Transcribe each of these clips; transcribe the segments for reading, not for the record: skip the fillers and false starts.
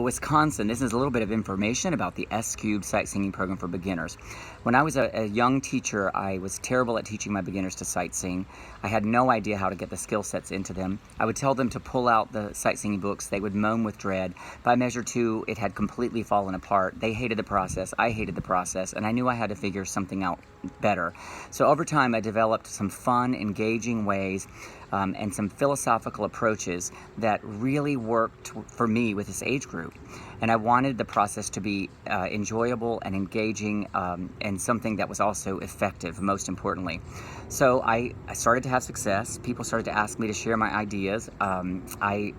Wisconsin, this is a little bit of information about the S-Cubed Sight Singing Program for beginners. When I was a young teacher, I was terrible at teaching my beginners to sight sing. I had no idea how to get the skill sets into them. I would tell them to pull out the sight singing books. They would moan with dread. By measure 2, it had completely fallen apart. They hated the process. I hated the process, and I knew I had to figure something out better. So over time, I developed some fun, engaging ways and some philosophical approaches that really worked for me with this age group. And I wanted the process to be enjoyable and engaging and something that was also effective, most importantly. So I started to have success. People started to ask me to share my ideas. I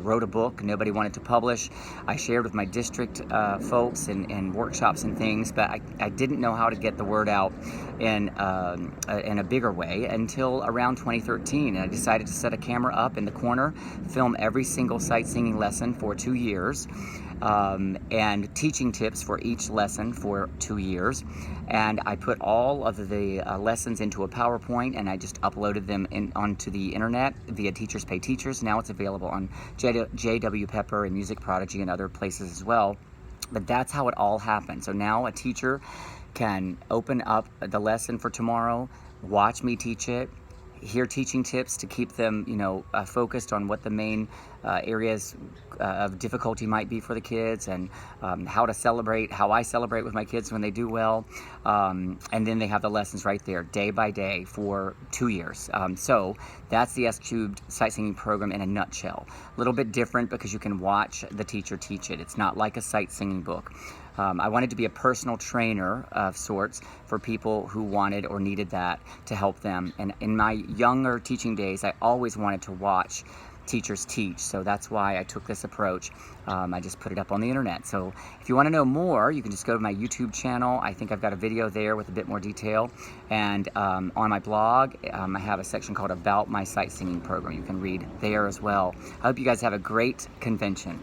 wrote a book nobody wanted to publish. I shared with my district folks and workshops and things, but I didn't know how to get the word out in a bigger way until around 2013. And I decided to set a camera up in the corner, film every single sight singing lesson for 2 years. And teaching tips for each lesson for 2 years. And I put all of the lessons into a PowerPoint, and I just uploaded them onto the internet via Teachers Pay Teachers. Now it's available on J.W. Pepper and Music Prodigy and other places as well. But that's how it all happened. So now a teacher can open up the lesson for tomorrow, watch me teach it, hear teaching tips to keep them, focused on what the main areas of difficulty might be for the kids, and how I celebrate with my kids when they do well. And then they have the lessons right there, day by day, for 2 years. So that's the S-Cubed Sight Singing Program in a nutshell. A little bit different because you can watch the teacher teach it. It's not like a sight singing book. I wanted to be a personal trainer of sorts for people who wanted or needed that to help them. And in my younger teaching days, I always wanted to watch teachers teach, so that's why I took this approach. I just put it up on the internet. So if you want to know more, you can just go to my YouTube channel. I think I've got a video there with a bit more detail. And on my blog, I have a section called About My Sight Singing Program. You can read there as well. I hope you guys have a great convention.